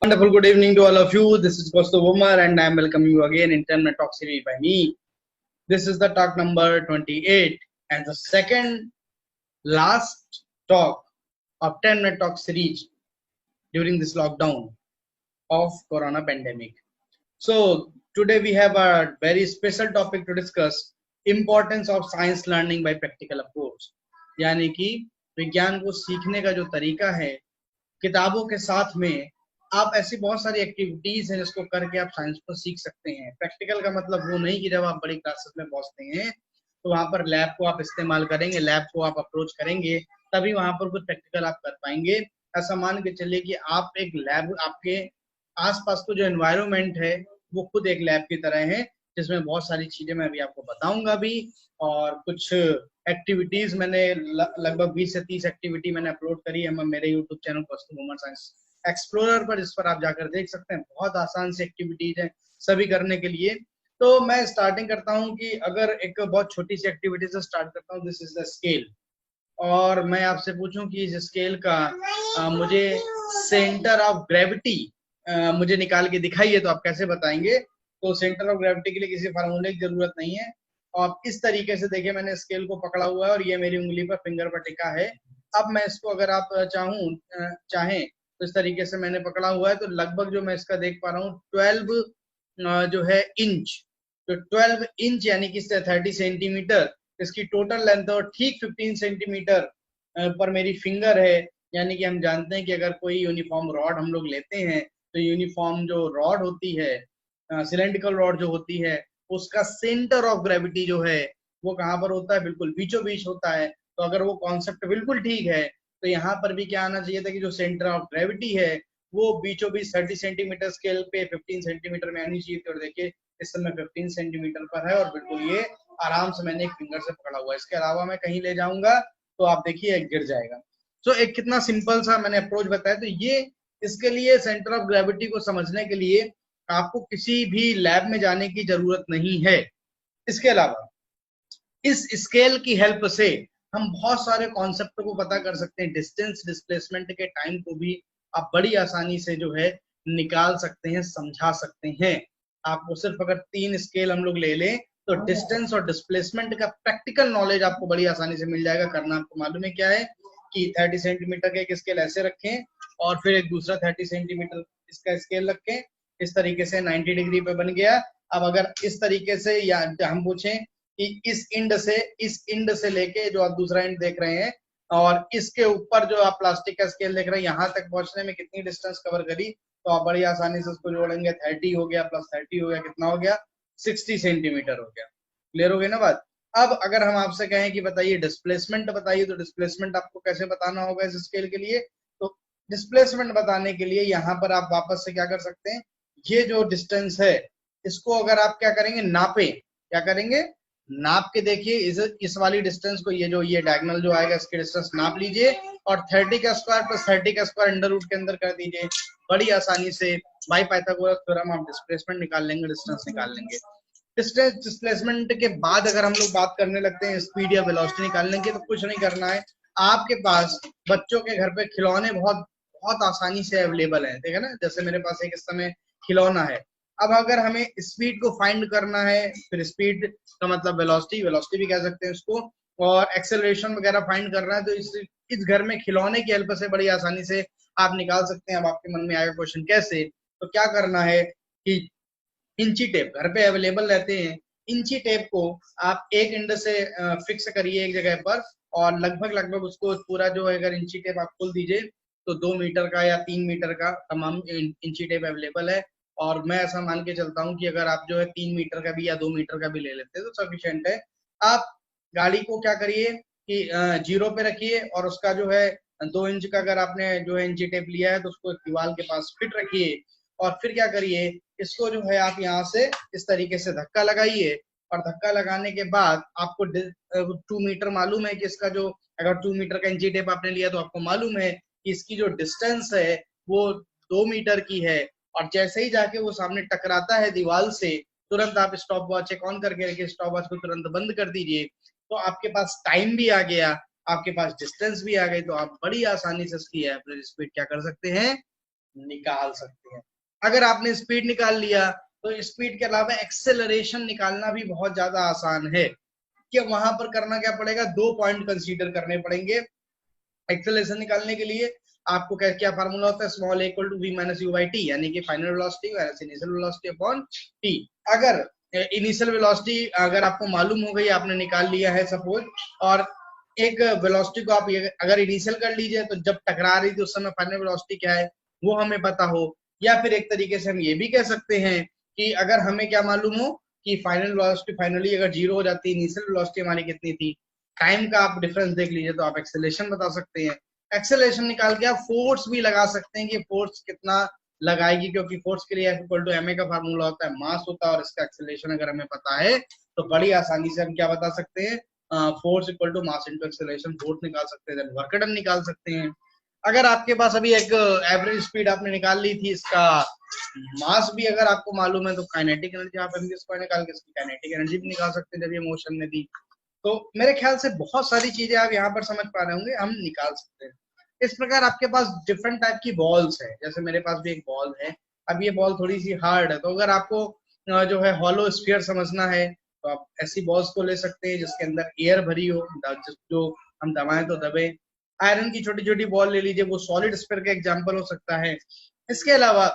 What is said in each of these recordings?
Wonderful good evening to all of you. This is Kaustav Umar and I am welcoming you again in 10 Minute Talk series by me. This is the talk number 28 and the second last talk of 10 Minute Talk series during this lockdown of Corona pandemic. So today we have a very special topic to discuss, importance of science learning by practical approach. यानी कि विज्ञान को सीखने का जो तरीका है किताबों के साथ में आप ऐसी बहुत सारी एक्टिविटीज हैं जिसको करके आप साइंस को सीख सकते हैं। प्रैक्टिकल का मतलब वो नहीं कि जब आप बड़ी क्लासेस में पहुंचते हैं तो वहां पर लैब को आप इस्तेमाल करेंगे, लैब को आप अप्रोच करेंगे, तभी वहां पर कुछ प्रैक्टिकल आप कर पाएंगे। ऐसा मान के चलिए कि आप एक लैब, आपके आसपास को जो एनवायरनमेंट है वो खुद एक लैब की तरह है, जिसमें बहुत सारी चीजें मैं अभी आपको बताऊंगा भी, और कुछ एक्टिविटीज मैंने लगभग 20 से 30 एक्टिविटी मैंने अपलोड करी है मेरे यूट्यूब चैनल कौस्तुभ उमर साइंस एक्सप्लोरर पर, इस पर आप जाकर देख सकते हैं। बहुत आसान सी एक्टिविटीज है सभी करने के लिए। तो मैं स्टार्टिंग करता हूं कि अगर एक बहुत छोटी सी एक्टिविटी से स्टार्ट करता हूं, दिस इज द स्केल, और मैं आपसे पूछूं कि इस स्केल का मुझे सेंटर ऑफ ग्रेविटी मुझे निकाल के दिखाइए, तो आप कैसे बताएंगे? तो सेंटर ऑफ ग्रेविटी के लिए किसी फार्मूले की जरूरत नहीं है। और इस तरीके से देखिए, मैंने स्केल को पकड़ा हुआ है और ये मेरी उंगली पर, फिंगर पर टिका है। अब मैं इसको अगर आप चाहें तो इस तरीके से मैंने पकड़ा हुआ है, तो लगभग जो मैं इसका देख पा रहा हूँ 12 जो है इंच, तो 12 इंच यानी कि 30 सेंटीमीटर इसकी टोटल लेंथ है, और ठीक 15 सेंटीमीटर पर मेरी फिंगर है। यानी कि हम जानते हैं कि अगर कोई यूनिफॉर्म रॉड हम लोग लेते हैं तो यूनिफॉर्म जो रॉड होती है, सिलेंड्रिकल रॉड जो होती है, उसका सेंटर ऑफ ग्रेविटी जो है वो कहाँ पर होता है? बिल्कुल बीचों बीच होता है। तो अगर वो कॉन्सेप्ट बिल्कुल ठीक है तो यहाँ पर भी क्या आना चाहिए था कि जो सेंटर ऑफ ग्रेविटी है वो बीचों बीच 30 सेंटीमीटर स्केल पे 15 सेंटीमीटर में आनी चाहिए थी। और देखिए इस समय 15 सेंटीमीटर पर है और बिल्कुल ये आराम से मैंने एक फिंगर से पकड़ा हुआ है। इसके अलावा मैं कहीं ले जाऊंगा तो आप देखिए गिर जाएगा। तो एक कितना सिंपल सा मैंने अप्रोच बताया। तो ये इसके लिए सेंटर ऑफ ग्रेविटी को समझने के लिए आपको किसी भी लैब में जाने की जरूरत नहीं है। इसके अलावा इस स्केल की हेल्प से हम बहुत सारे कॉन्सेप्ट को पता कर सकते हैं। डिस्टेंस, डिस्प्लेसमेंट के टाइम को भी आप बड़ी आसानी से जो है निकाल सकते हैं, समझा सकते हैं। आपको सिर्फ अगर 3 स्केल हम लोग ले लें तो डिस्टेंस और डिस्प्लेसमेंट का प्रैक्टिकल नॉलेज आपको बड़ी आसानी से मिल जाएगा। करना आपको मालूम है क्या है कि 30 सेंटीमीटर का एक स्केल ऐसे रखें और फिर एक दूसरा 30 सेंटीमीटर इसका स्केल रखें, इस तरीके से 90 डिग्री पे बन गया। अब अगर इस तरीके से या हम पूछें कि इस इंड से लेके जो आप दूसरा इंड देख रहे हैं और इसके ऊपर जो आप प्लास्टिक का स्केल देख रहे हैं, यहाँ तक पहुंचने में कितनी डिस्टेंस कवर करी, तो आप बड़ी आसानी से उसको जोड़ेंगे। 30 हो गया प्लस 30 हो गया, कितना हो गया? 60 सेंटीमीटर हो गया। क्लियर हो गई ना बात? अब अगर हम आपसे कहें कि बताइए डिस्प्लेसमेंट बताइए, तो डिस्प्लेसमेंट आपको कैसे बताना होगा इस स्केल के लिए? तो डिस्प्लेसमेंट बताने के लिए यहाँ पर आप वापस से क्या कर सकते हैं, ये जो डिस्टेंस है इसको अगर आप क्या करेंगे, नापे, क्या करेंगे, नाप के देखिए इस वाली डिस्टेंस को, ये डायगोनल जो आएगा इसकी डिस्टेंस नाप लीजिए और 30 का स्क्वायर प्लस 30 का स्क्वायर अंडर रूट के अंदर कर दीजिए। बड़ी आसानी से बाय पाइथागोरस थ्योरम आप डिस्प्लेसमेंट निकाल लेंगे, डिस्टेंस निकाल लेंगे। डिस्टेंस डिस्प्लेसमेंट के बाद अगर हम लोग बात करने लगते हैं स्पीड या वेलोसिटी निकालने की, तो कुछ नहीं करना है। आपके पास बच्चों के घर पे खिलौने बहुत बहुत आसानी से अवेलेबल है, ठीक है ना? जैसे मेरे पास एक इस समय खिलौना है। अब अगर हमें स्पीड को फाइंड करना है, फिर स्पीड का मतलब वेलोसिटी, वेलोसिटी भी कह सकते हैं इसको, और एक्सेलरेशन वगैरह फाइंड करना है, तो इस घर में खिलौने की हेल्प से बड़ी आसानी से आप निकाल सकते हैं। अब आपके मन में आएगा क्वेश्चन कैसे? तो क्या करना है कि इंची टेप घर पे अवेलेबल रहते हैं। इंची टेप को आप एक इंड से फिक्स करिए एक जगह पर, और लगभग लगभग उसको पूरा जो है, अगर इंची टेप आप खोल दीजिए तो 2 मीटर का या 3 मीटर का तमाम इंची टेप अवेलेबल है। और मैं ऐसा मान के चलता हूँ कि अगर आप जो है 3 मीटर का भी या 2 मीटर का भी ले लेते हैं तो सफिशियंट है। आप गाड़ी को क्या करिए कि जीरो पे रखिए और उसका जो है 2 इंच का अगर आपने जो है इंची टेप लिया है तो उसको दीवार के पास फिट रखिए, और फिर क्या करिए, इसको जो है आप यहाँ से इस तरीके से धक्का लगाइए, और धक्का लगाने के बाद आपको 2 मीटर मालूम है कि इसका जो, अगर 2 मीटर का इंची टेप आपने लिया तो आपको मालूम है कि इसकी जो डिस्टेंस है वो 2 मीटर की है। और जैसे ही जाके वो सामने टकराता है दीवार से, तुरंत आप स्टॉप वॉच एक ऑन करके रखिए, स्टॉप वॉच को तुरंत बंद कर दीजिए। तो आपके पास टाइम भी आ गया, आपके पास डिस्टेंस भी आ गई, तो आप बड़ी आसानी से इसकी एवरेज स्पीड क्या कर सकते हैं, निकाल सकते हैं। अगर आपने स्पीड निकाल लिया तो स्पीड के अलावा एक्सेलरेशन निकालना भी बहुत ज्यादा आसान है। कि वहां पर करना क्या पड़ेगा, 2 पॉइंट कंसीडर करने पड़ेंगे एक्सेलरेशन निकालने के लिए। आपको क्या क्या फार्मूला होता है, small equal to v minus u by t, यानी कि final velocity minus initial velocity upon t. अगर इनिशियल वेलोसिटी अगर आपको मालूम हो गई, आपने निकाल लिया है सपोज, और एक वेलोसिटी को आप अगर इनिशियल कर लीजिए तो जब टकरा रही थी उस समय फाइनल वेलोसिटी क्या है वो हमें पता हो, या फिर एक तरीके से हम ये भी कह सकते हैं कि अगर हमें क्या मालूम हो कि फाइनल वेलोसिटी फाइनली अगर जीरो हो जाती है, इनिशियल वेलोसिटी हमारी कितनी थी, टाइम का आप डिफरेंस देख लीजिए तो आप एक्सेलरेशन बता सकते हैं। एक्सेलरेशन निकाल के आप फोर्स भी लगा सकते हैं कि फोर्स कितना लगाएगी, क्योंकि फोर्स के लिए F इक्वल टू ma का फार्मूला होता है, मास होता है, और इसका एक्सेलरेशन अगर हमें पता है तो बड़ी आसानी से हम क्या बता सकते हैं, force equal to mass into acceleration, force निकाल सकते हैं, वर्क डन निकाल सकते हैं। अगर आपके पास अभी एक एवरेज स्पीड आपने निकाल ली थी, इसका मास भी अगर आपको मालूम है तो काइनेटिक एनर्जी आप एम स्क्वायर निकाल के इसकी काइनेटिक एनर्जी भी निकाल सकते हैं जब ये मोशन में थी। तो मेरे ख्याल से बहुत सारी चीजें आप यहाँ पर समझ पा रहे होंगे, हम निकाल सकते हैं। इस प्रकार आपके पास डिफरेंट टाइप की बॉल्स है, जैसे मेरे पास भी एक बॉल है। अब ये बॉल थोड़ी सी हार्ड है, तो अगर आपको जो है हॉलो स्फीयर समझना है तो आप ऐसी बॉल्स को ले सकते हैं जिसके अंदर एयर भरी हो, जो हम दबाएं तो दबे। आयरन की छोटी छोटी बॉल ले लीजिए, वो सॉलिड स्फीयर का एग्जाम्पल हो सकता है। इसके अलावा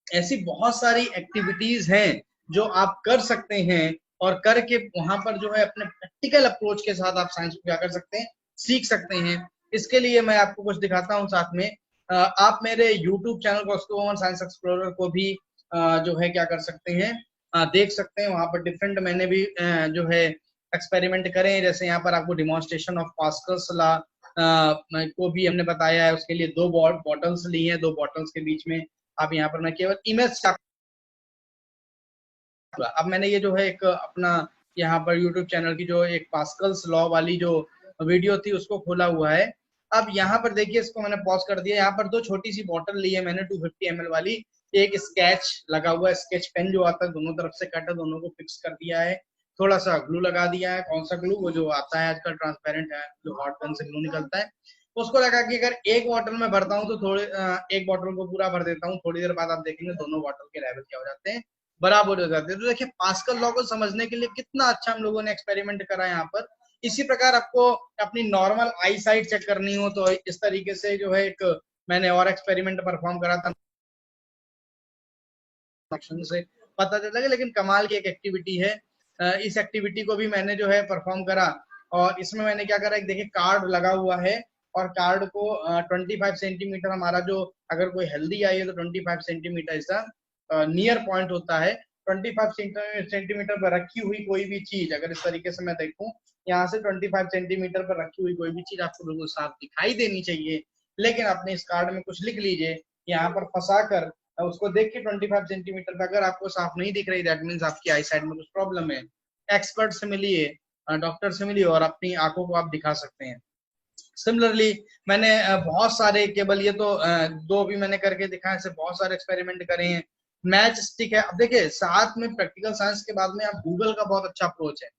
ऐसी बहुत सारी एक्टिविटीज हैं जो आप कर सकते हैं, और करके वहां पर जो है अपने प्रैक्टिकल अप्रोच के साथ आप साइंस को क्या कर सकते हैं, सीख सकते हैं। इसके लिए मैं आपको कुछ दिखाता हूँ साथ में। आप मेरे YouTube channel Cosco science explorer को भी जो है क्या कर सकते हैं, देख सकते हैं। वहां पर डिफरेंट मैंने भी जो है एक्सपेरिमेंट करे हैं, जैसे यहाँ पर आपको डिमॉन्स्ट्रेशन ऑफ पास्कल्स लॉ को भी हमने बताया है। उसके लिए 2 बॉटल्स ली हैं, 2 बॉटल्स के बीच में आप यहाँ पर मैं केवल इमेज, अब मैंने ये जो है एक अपना यहाँ पर यूट्यूब चैनल की जो एक पास्कल्स लॉ वाली जो वीडियो थी उसको खोला हुआ है। अब यहाँ पर देखिए, इसको मैंने पॉज कर दिया। यहाँ पर 2 छोटी सी बॉटल ली है मैंने 250 ml वाली, एक स्केच लगा हुआ है, स्केच पेन जो आता है दोनों तरफ से कट है, दोनों को फिक्स कर दिया है, थोड़ा सा ग्लू लगा दिया है। कौन सा ग्लू, वो जो आता है आजकल ट्रांसपेरेंट है, जो हॉट गन से ग्लू निकलता है, उसको लगा के अगर एक बॉटल में भरता हूँ तो थोड़े एक बॉटल को पूरा भर देता हूँ, थोड़ी देर बाद आप देखेंगे दोनों बॉटल के लेवल क्या हो जाते हैं, बराबर हो जाते हैं। तो देखिए पास्कल लॉ को समझने के लिए कितना अच्छा हम लोगों ने एक्सपेरिमेंट करा यहाँ पर। इसी प्रकार आपको अपनी नॉर्मल आई साइट चेक करनी हो तो इस तरीके से जो है एक मैंने और एक्सपेरिमेंट परफॉर्म करा था, से पता चलता है। लेकिन कमाल की एक एक्टिविटी है, इस एक्टिविटी को भी मैंने जो है परफॉर्म करा। और इसमें मैंने क्या करा, एक देखिए कार्ड लगा हुआ है, और कार्ड को 25 सेंटीमीटर हमारा जो, अगर कोई हेल्दी आई है तो 25 सेंटीमीटर ऐसा नियर पॉइंट होता है। 25 सेंटीमीटर पर रखी हुई कोई भी चीज, अगर इस तरीके से मैं देखूं, यहाँ से 25 सेंटीमीटर पर रखी हुई कोई भी चीज आपको बिल्कुल साफ दिखाई देनी चाहिए। लेकिन अपने इस कार्ड में कुछ लिख लीजिए, यहाँ पर फंसा कर उसको देख के 25 सेंटीमीटर पे अगर आपको साफ नहीं दिख रही, दैट मीन्स आपकी आई साइड में कुछ प्रॉब्लम है। एक्सपर्ट से मिलिए, डॉक्टर से मिलिए, और अपनी आंखों को आप दिखा सकते हैं। सिमिलरली मैंने बहुत सारे, केवल ये तो 2 भी मैंने करके दिखाए, ऐसे बहुत सारे एक्सपेरिमेंट करे हैं। मैच स्टिक है, अब देखिए साथ में प्रैक्टिकल साइंस के बाद में आप गूगल का बहुत अच्छा अप्रोच है।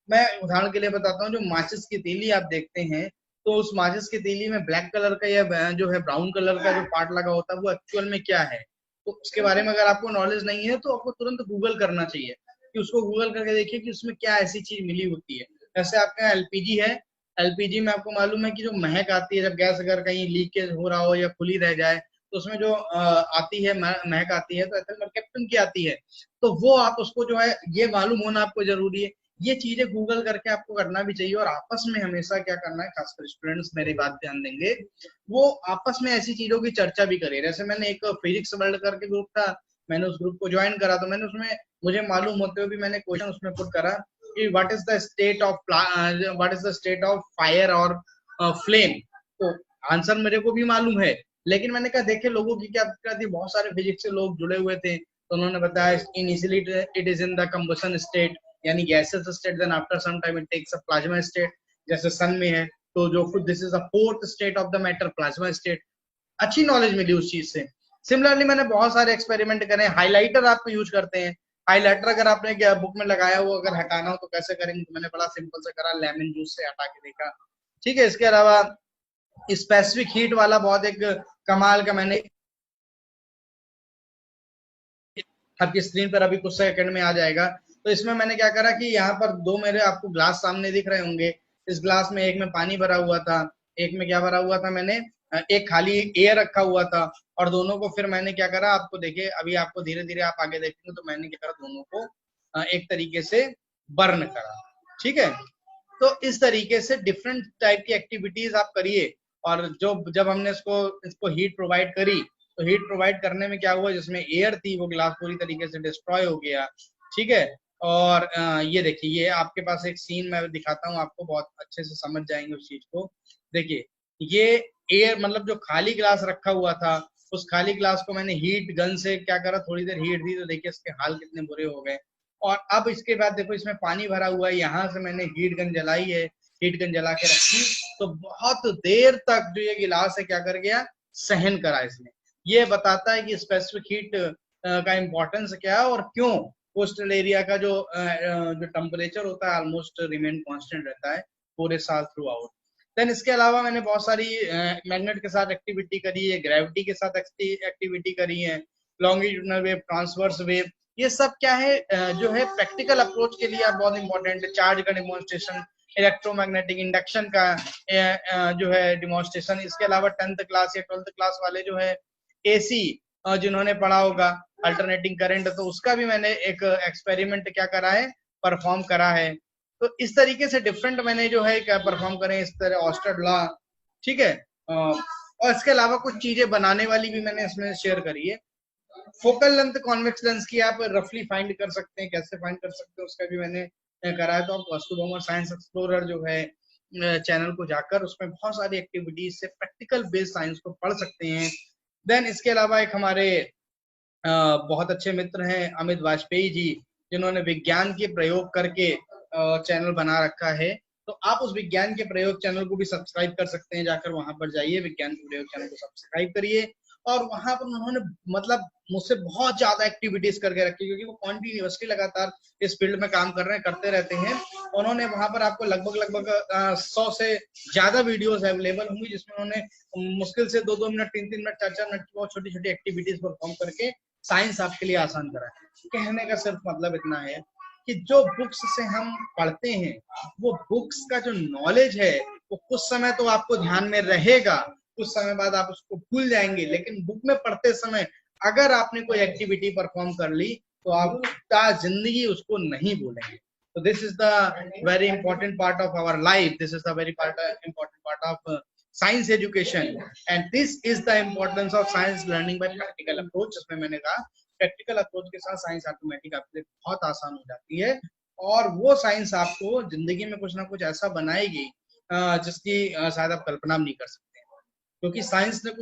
मैं उदाहरण के लिए बताता हूँ, जो माचिस की तीली आप देखते हैं, तो उस माचिस की तीली में ब्लैक कलर का या जो है ब्राउन कलर का जो पार्ट लगा होता है वो एक्चुअल में क्या है, तो उसके बारे में अगर आपको नॉलेज नहीं है तो आपको तुरंत गूगल करना चाहिए, कि उसको गूगल करके देखिए कि उसमें क्या ऐसी चीज मिली होती है। जैसे आपके यहाँ एलपीजी है, एलपीजी में आपको मालूम है कि जो महक आती है जब गैस अगर कहीं लीकेज हो रहा हो या खुली रह जाए, तो उसमें जो आती है महक आती है, तो ऐसे कैप्टन की आती है। तो वो आप उसको जो है ये मालूम होना आपको जरूरी है। ये चीजें गूगल करके आपको करना भी चाहिए, और आपस में हमेशा क्या करना है, खासकर स्टूडेंट्स मेरी बात ध्यान देंगे, वो आपस में ऐसी चीजों की चर्चा भी करें। जैसे मैंने एक फिजिक्स वर्ल्ड करके ग्रुप था, मैंने उस ग्रुप को ज्वाइन करा, तो मैंने उसमें मुझे मालूम होते हुए भी मैंने क्वेश्चन उसमें पुट करा कि what is the state of fire और फ्लेम। तो आंसर मेरे को भी मालूम है, लेकिन मैंने कहा देखे लोगों की क्या थी, बहुत सारे फिजिक्स से लोग जुड़े हुए थे, तो उन्होंने बताया initially it is in the combustion state, यानी gases state, then after some time it takes a plasma state, जैसे सन में है, तो जो this is the fourth state of the matter, plasma state. अच्छी नॉलेज मिली उस चीज से। सिमिलरली मैंने बहुत सारे एक्सपेरिमेंट करे। हाइलाइटर आप यूज करते हैं, हाइलाइटर अगर आपने बुक में लगाया हो, अगर हटाना हो तो कैसे करेंगे, तो मैंने बड़ा सिंपल से करा, लेमन जूस से हटा के देखा। ठीक है, इसके अलावा स्पेसिफिक हीट वाला बहुत एक कमाल का मैंने आपकी स्क्रीन पर अभी कुछ सेकंड में आ जाएगा। तो इसमें मैंने क्या करा कि यहाँ पर दो मेरे आपको ग्लास सामने दिख रहे होंगे। इस ग्लास में एक में पानी भरा हुआ था, एक में क्या भरा हुआ था मैंने, एक खाली एयर रखा हुआ था। और दोनों को फिर मैंने क्या करा, आपको देखिए अभी आपको धीरे धीरे आप आगे देखेंगे तो मैंने क्या करा, दोनों को एक तरीके से बर्न करा। ठीक है, तो इस तरीके से डिफरेंट टाइप की एक्टिविटीज आप करिए। और जो जब हमने इसको हीट प्रोवाइड करी, तो हीट प्रोवाइड करने में क्या हुआ, जिसमें एयर थी वो ग्लास पूरी तरीके से डिस्ट्रॉय हो गया। ठीक है, और ये देखिए, ये आपके पास एक सीन मैं दिखाता हूँ आपको, बहुत अच्छे से समझ जाएंगे उस चीज को। देखिए ये एयर मतलब जो खाली ग्लास रखा हुआ था, उस खाली ग्लास को मैंने हीट गन से क्या करा, थोड़ी देर हीट दी, तो देखिए इसके हाल कितने बुरे हो गए। और अब इसके बाद देखो इसमें पानी भरा हुआ है, यहाँ से मैंने हीट गन जलाई है, हीट गन जला के रखी, तो बहुत देर तक जो ये गिलास है क्या कर गया, सहन करा इसने। ये बताता है कि स्पेसिफिक हीट का इम्पोर्टेंस क्या है और क्यों कोस्टल एरिया का जो टेम्परेचर होता है ऑलमोस्ट रिमेन कांस्टेंट रहता है पूरे साल थ्रू आउट। देन इसके अलावा मैंने बहुत सारी मैग्नेट के साथ एक्टिविटी करी है, ग्रेविटी के साथ एक्टिविटी करी है, लॉन्गिट्यूडनल वेव, ट्रांसवर्स वेव, ये सब क्या है जो है प्रैक्टिकल अप्रोच के लिए बहुत इंपॉर्टेंट है। चार्ज का डिमॉन्स्ट्रेशन, इलेक्ट्रोमैग्नेटिक इंडक्शन का जो है डिमॉन्स्ट्रेशन। इसके अलावा 10th क्लास या 12th क्लास वाले जो है एसी जिन्होंने पढ़ा होगा अल्टरनेटिंग करंट, तो उसका भी मैंने एक एक्सपेरिमेंट क्या करा है, परफॉर्म करा है। तो इस तरीके से डिफरेंट मैंने जो है क्या परफॉर्म करें, इस तरह ऑस्टर्ड लॉ। ठीक है, और इसके अलावा कुछ चीजें बनाने वाली भी मैंने इसमें शेयर करी है। फोकल लेंथ कॉन्वेक्स लेंस की आप रफली फाइंड कर सकते हैं, कैसे फाइंड कर सकते हैं उसका भी मैंने करा है। तो आप वास्तु साइंस एक्सप्लोरर जो है चैनल को जाकर उसमें बहुत सारी एक्टिविटीज से प्रैक्टिकल बेस्ड साइंस को पढ़ सकते हैं। देन इसके अलावा एक हमारे बहुत अच्छे मित्र हैं अमित वाजपेयी जी, जिन्होंने विज्ञान के प्रयोग करके चैनल बना रखा है। तो आप उस विज्ञान के प्रयोग चैनल को भी सब्सक्राइब कर सकते हैं, जाकर वहां पर जाइए, विज्ञान के प्रयोग चैनल को सब्सक्राइब करिए। और वहां पर उन्होंने मतलब मुझसे बहुत ज्यादा एक्टिविटीज करके रखी, क्योंकि वो कॉन्टिन्यूसली लगातार इस फील्ड में काम कर रहे हैं, करते रहते हैं। उन्होंने वहां पर आपको लगभग 100 से ज्यादा वीडियोस अवेलेबल होंगी, जिसमें उन्होंने मुश्किल से 2-2 मिनट, 3-3 मिनट, 4-4 मिनट की बहुत छोटी छोटी एक्टिविटीज परफॉर्म करके साइंस आपके लिए आसान करा है। कहने का सिर्फ मतलब इतना है कि जो बुक्स से हम पढ़ते हैं, वो बुक्स का जो नॉलेज है वो कुछ समय तो आपको ध्यान में रहेगा, कुछ समय बाद आप उसको भूल जाएंगे। लेकिन बुक में पढ़ते समय अगर आपने कोई एक्टिविटी परफॉर्म कर ली तो आप जिंदगी उसको नहीं भूलेंगे। So this is the very important part of our life. This is the very important part of science education, and this is the importance of science learning by practical approach। जिसमें मैंने कहा प्रैक्टिकल अप्रोच के साथ science automatic आपके लिए बहुत आसान हो जाती है, और वो साइंस आपको जिंदगी में कुछ ना कुछ ऐसा बनाएगी जिसकी शायद आप कल्पना नहीं कर सकते, क्योंकि साइंस में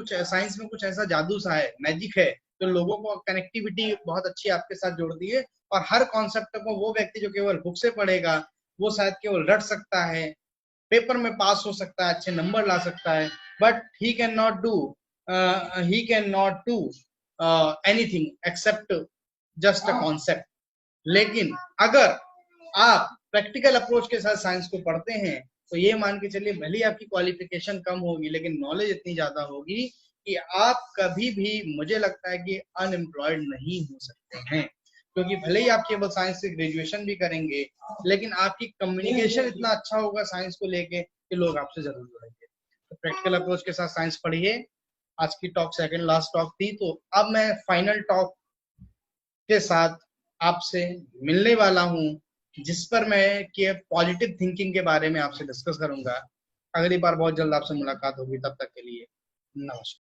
कुछ ऐसा जादू सा है, मैजिक है, जो लोगों को कनेक्टिविटी बहुत अच्छी आपके साथ जोड़ती है। और हर कॉन्सेप्ट को वो व्यक्ति जो केवल बुक से पढ़ेगा, वो शायद केवल रट सकता है, पेपर में पास हो सकता है, अच्छे नंबर ला सकता है, but he can not do anything accept just a concept. लेकिन अगर आप प्रैक्टिकल अप्रोच के साथ साइंस को पढ़ते हैं, तो ये मान के चलिए भले ही आपकी क्वालिफिकेशन कम होगी, लेकिन नॉलेज इतनी ज्यादा होगी कि आप कभी भी, मुझे लगता है कि अनएम्प्लॉयड नहीं हो सकते हैं। क्योंकि भले ही आप केवल साइंस से ग्रेजुएशन भी करेंगे, लेकिन आपकी कम्युनिकेशन इतना अच्छा होगा साइंस को लेके कि लोग आपसे जरूर जुड़ेंगे। तो प्रैक्टिकल अप्रोच के साथ साइंस पढ़िए। आज की टॉक सेकंड लास्ट टॉक थी, तो अब मैं फाइनल टॉक के साथ आपसे मिलने वाला हूं, जिस पर मैं कि पॉजिटिव थिंकिंग के बारे में आपसे डिस्कस करूंगा। अगली बार बहुत जल्द आपसे मुलाकात होगी, तब तक के लिए नमस्कार।